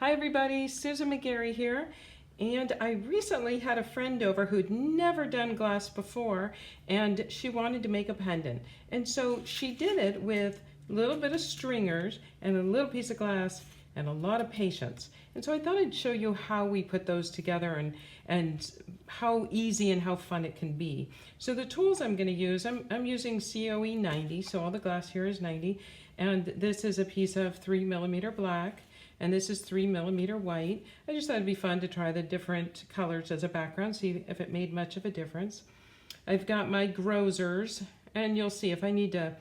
Hi everybody, Susan McGarry here, and I recently had a friend over who'd never done glass before, and she wanted to make a pendant. And so she did it with a little bit of stringers and a little piece of glass and a lot of patience. And so I thought I'd show you how we put those together and how easy and how fun it can be. So the tools I'm going to use, I'm using COE 90, so all the glass here is 90, and this is a piece of 3mm black. And this is 3mm white. I just thought it'd be fun to try the different colors as a background, see if it made much of a difference. I've got my grozers, and you'll see if I need to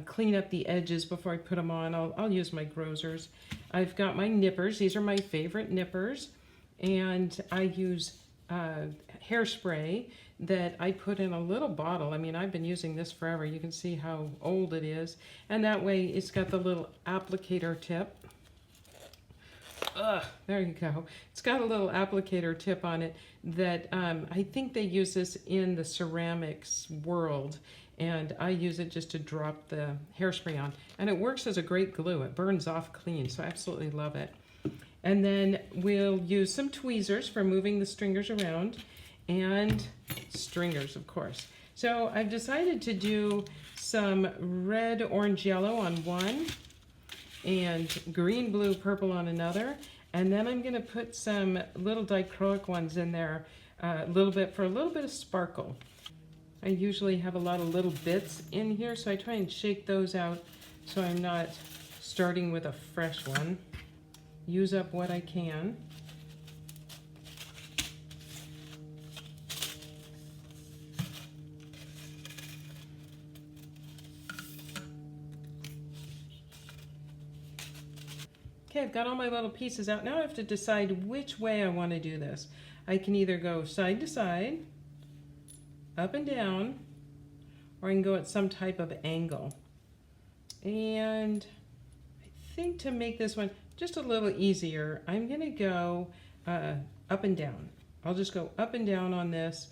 clean up the edges before I put them on, I'll use my grozers. I've got my nippers. These are my favorite nippers. And I use hairspray that I put in a little bottle. I mean, I've been using this forever. You can see how old it is. And that way it's got the little applicator tip. There you go. It's got a little applicator tip on it that I think they use this in the ceramics world, and I use it just to drop the hairspray on. And it works as a great glue. It burns off clean, so I absolutely love it. And then we'll use some tweezers for moving the stringers around, and stringers, of course. So I've decided to do some red, orange, yellow on one, and green, blue, purple on another. And then I'm going to put some little dichroic ones in there a little bit for a little bit of sparkle. I usually have a lot of little bits in here, so I try and shake those out so I'm not starting with a fresh one. Use up what I can. Okay, I've got all my little pieces out. Now I have to decide which way I want to do this. I can either go side to side, up and down, or I can go at some type of angle. And I think to make this one just a little easier, I'm going to go up and down. I'll just go up and down on this.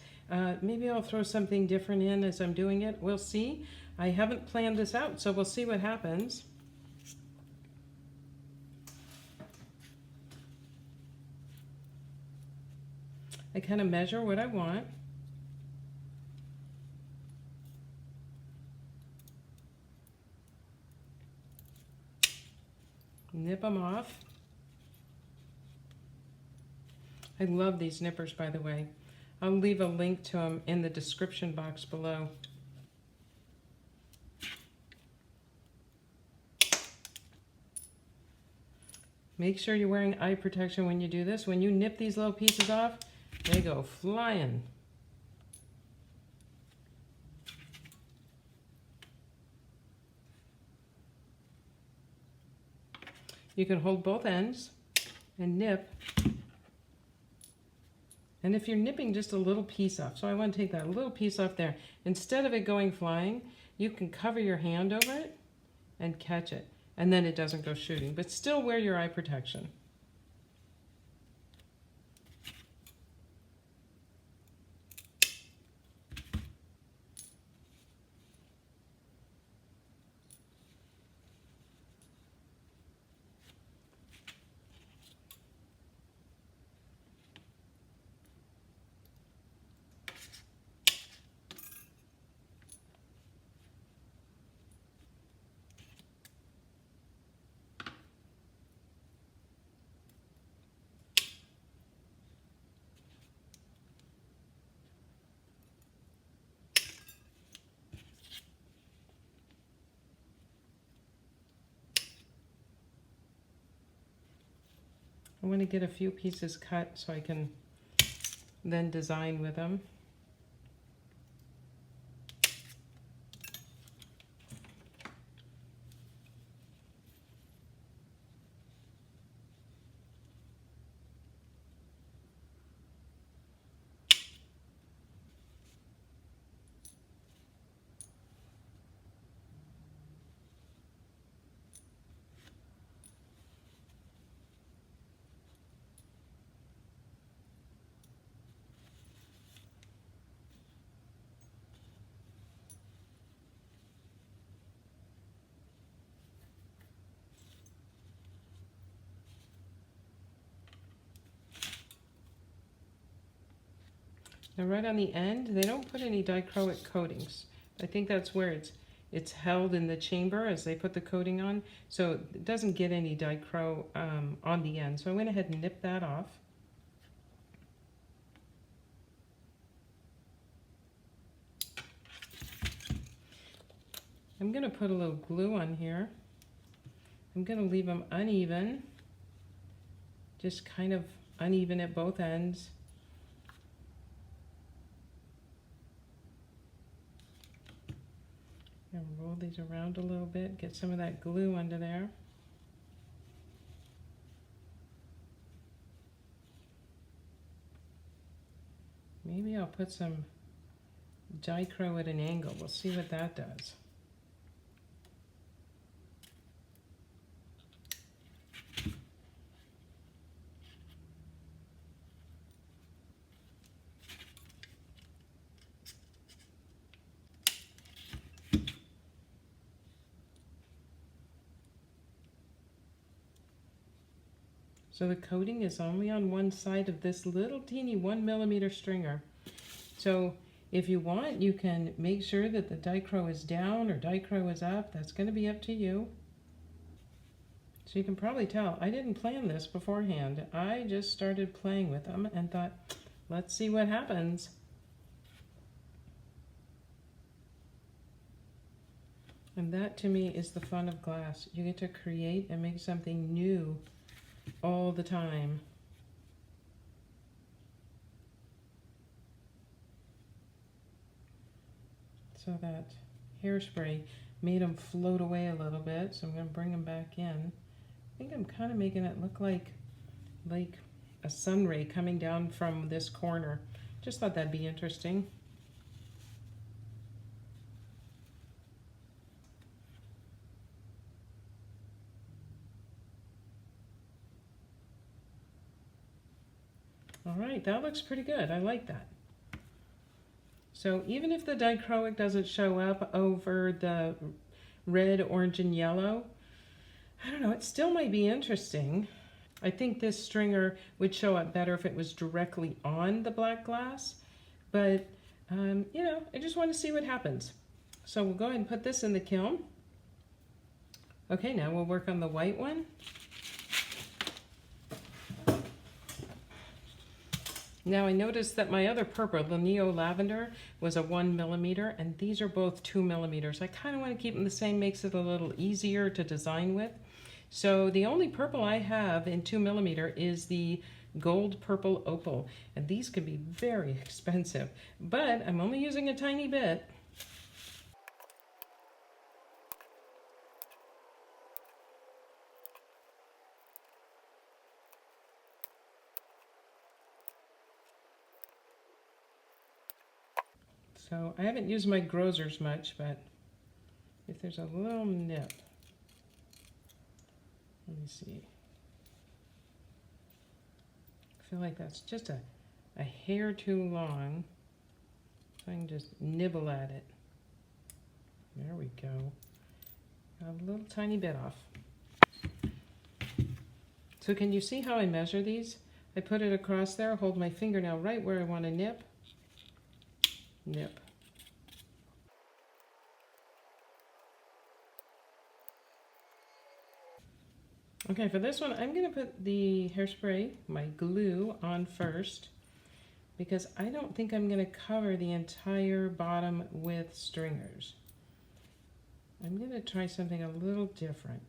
Maybe I'll throw something different in as I'm doing it. We'll see. I haven't planned this out, so we'll see what happens. I kind of measure what I want. Nip them off. I love these nippers, by the way. I'll leave a link to them in the description box below. Make sure you're wearing eye protection when you do this. When you nip these little pieces off, they go flying. You can hold both ends and nip. And if you're nipping just a little piece off, so I want to take that little piece off there, instead of it going flying, you can cover your hand over it and catch it. And then it doesn't go shooting, but still wear your eye protection. I want to get a few pieces cut so I can then design with them. Now right on the end, they don't put any dichroic coatings. I think that's where it's held in the chamber as they put the coating on, so it doesn't get any dichro on the end. So I went ahead and nipped that off. I'm going to put a little glue on here. I'm going to leave them uneven, just kind of uneven at both ends. And roll these around a little bit, get some of that glue under there. Maybe I'll put some dichro at an angle. We'll see what that does. So the coating is only on one side of this little teeny 1mm stringer. So if you want, you can make sure that the dichro is down or dichro is up. That's going to be up to you. So you can probably tell I didn't plan this beforehand. I just started playing with them and thought, let's see what happens. And that to me is the fun of glass. You get to create and make something new all the time. So that hairspray made them float away a little bit, so I'm going to bring them back in. I think I'm kind of making it look like a sun ray coming down from this corner. Just thought that'd be interesting. All right, that looks pretty good. I like that. So even if the dichroic doesn't show up over the red, orange, and yellow, I don't know, it still might be interesting. I think this stringer would show up better if it was directly on the black glass, but you know, I just want to see what happens. So we'll go ahead and put this in the kiln. Okay, now we'll work on the white one. Now I noticed that my other purple, the Neo Lavender, was a 1mm, and these are both 2mm. I kind of want to keep them the same, makes it a little easier to design with. So the only purple I have in 2mm is the Gold Purple Opal, and these can be very expensive, but I'm only using a tiny bit. So I haven't used my grozers much, but if there's a little nip, let me see. I feel like that's just a hair too long, so I can just nibble at it. There we go. Got a little tiny bit off. So can you see how I measure these? I put it across there, hold my fingernail right where I want to nip. Nip. Okay, for this one, I'm going to put the hairspray, my glue, on first, because I don't think I'm going to cover the entire bottom with stringers. I'm going to try something a little different.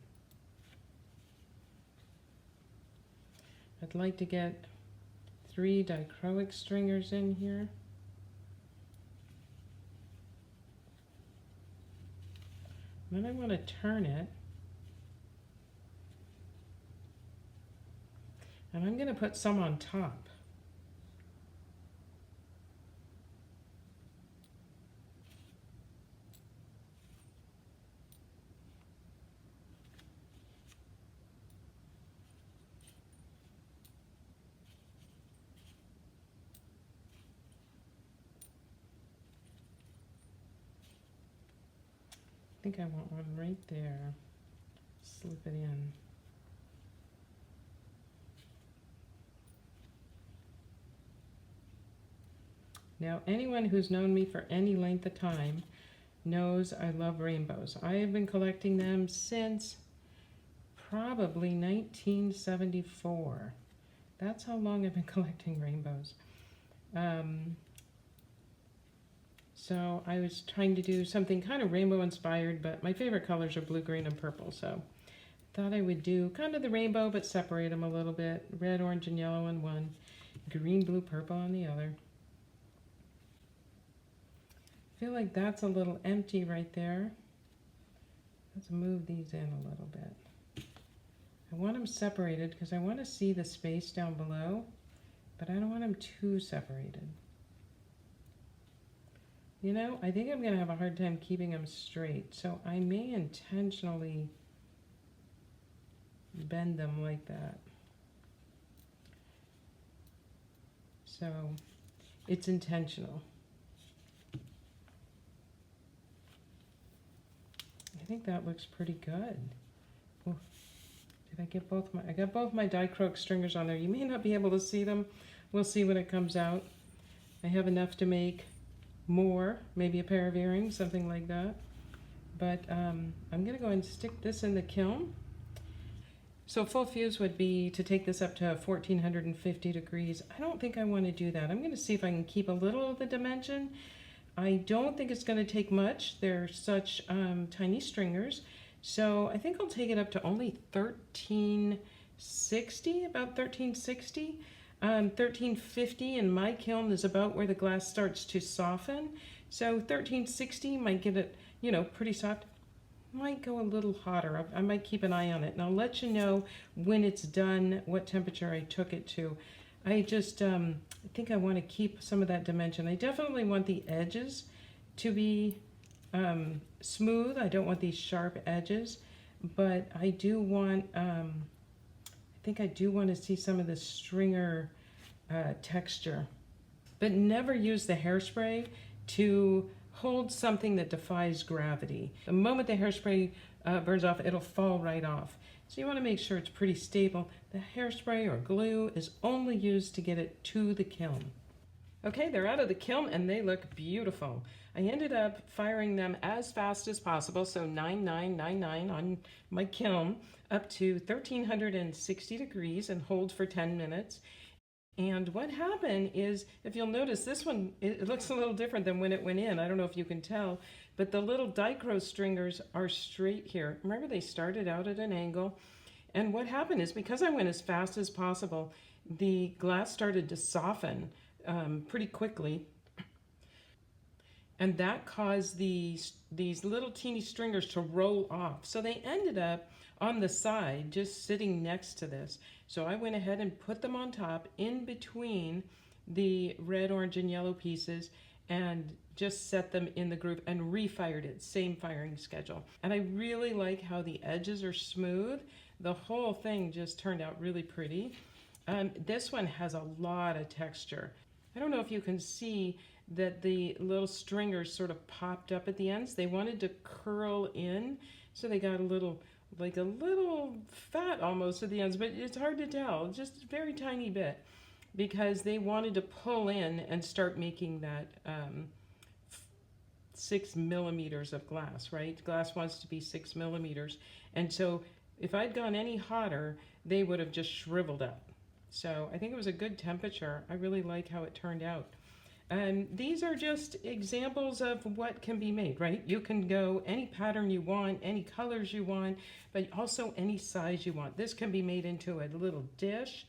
I'd like to get 3 dichroic stringers in here. Then I want to turn it, and I'm going to put some on top. I think I want one right there. Slip it in. Now, anyone who's known me for any length of time knows I love rainbows. I have been collecting them since probably 1974. That's how long I've been collecting rainbows. So I was trying to do something kind of rainbow inspired, but my favorite colors are blue, green, and purple. So I thought I would do kind of the rainbow, but separate them a little bit. Red, orange, and yellow on one, green, blue, purple on the other. I feel like that's a little empty right there. Let's move these in a little bit. I want them separated because I want to see the space down below, but I don't want them too separated. You know, I think I'm going to have a hard time keeping them straight, so I may intentionally bend them like that. So it's intentional. I think that looks pretty good. Oh, did I get both I got both my dichroic stringers on there. You may not be able to see them. We'll see when it comes out. I have enough to make more, maybe a pair of earrings, something like that. But I'm going to go and stick this in the kiln. So full fuse would be to take this up to 1450 degrees. I don't think I want to do that. I'm going to see if I can keep a little of the dimension. I don't think it's going to take much. They're such tiny stringers. So I think I'll take it up to only 1360, about 1360. 1350 in my kiln is about where the glass starts to soften. So 1360 might get it, you know, pretty soft. Might go a little hotter. I might keep an eye on it, and I'll let you know when it's done what temperature I took it to. I just I think I want to keep some of that dimension. I definitely want the edges to be smooth. I don't want these sharp edges, but I do want I think I do want to see some of the stringer texture, but never use the hairspray to hold something that defies gravity. The moment the hairspray burns off, it'll fall right off. So you want to make sure it's pretty stable. The hairspray or glue is only used to get it to the kiln. Okay, they're out of the kiln and they look beautiful. I ended up firing them as fast as possible, so 9999 on my kiln, up to 1360 degrees and hold for 10 minutes. And what happened is, if you'll notice, this one, it looks a little different than when it went in. I don't know if you can tell, but the little dichro stringers are straight here. Remember, they started out at an angle. And what happened is, because I went as fast as possible, the glass started to soften pretty quickly. And that caused these little teeny stringers to roll off. So they ended up on the side, just sitting next to this. So I went ahead and put them on top in between the red, orange, and yellow pieces and just set them in the groove and refired it, same firing schedule. And I really like how the edges are smooth. The whole thing just turned out really pretty. This one has a lot of texture. I don't know if you can see that the little stringers sort of popped up at the ends. They wanted to curl in, so they got a little, like a little fat almost at the ends, but it's hard to tell, just a very tiny bit, because they wanted to pull in and start making that 6 millimeters of glass, right? Glass wants to be 6 millimeters. And so if I'd gone any hotter, they would have just shriveled up. So I think it was a good temperature. I really like how it turned out. And these are just examples of what can be made, right? You can go any pattern you want, any colors you want, but also any size you want. This can be made into a little dish,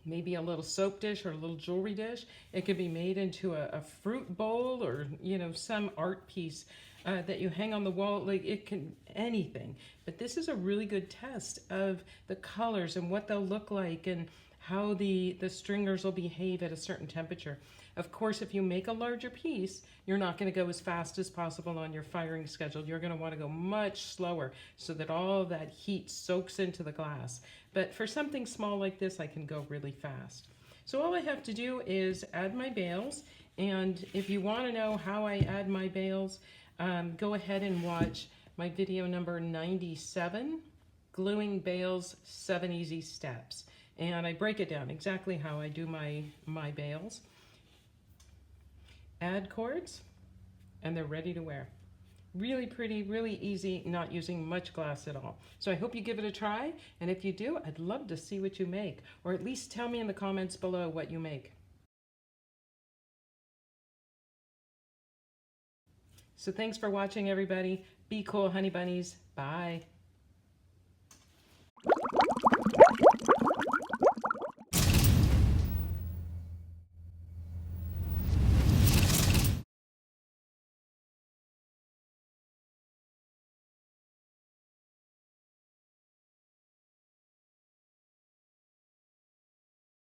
maybe a little soap dish or a little jewelry dish. It could be made into a fruit bowl, or, you know, some art piece that you hang on the wall. Like, it can, anything. But this is a really good test of the colors and what they'll look like and how the stringers will behave at a certain temperature. Of course, if you make a larger piece, you're not going to go as fast as possible on your firing schedule. You're going to want to go much slower so that all that heat soaks into the glass. But for something small like this, I can go really fast. So all I have to do is add my bales. And if you want to know how I add my bales, go ahead and watch my video number 97, Gluing Bales 7 Easy Steps. And I break it down exactly how I do my bales. add cords, and they're ready to wear. Really pretty, really easy, not using much glass at all. So I hope you give it a try, and if you do, I'd love to see what you make, or at least tell me in the comments below what you make. So thanks for watching, everybody. Be cool, honey bunnies. Bye.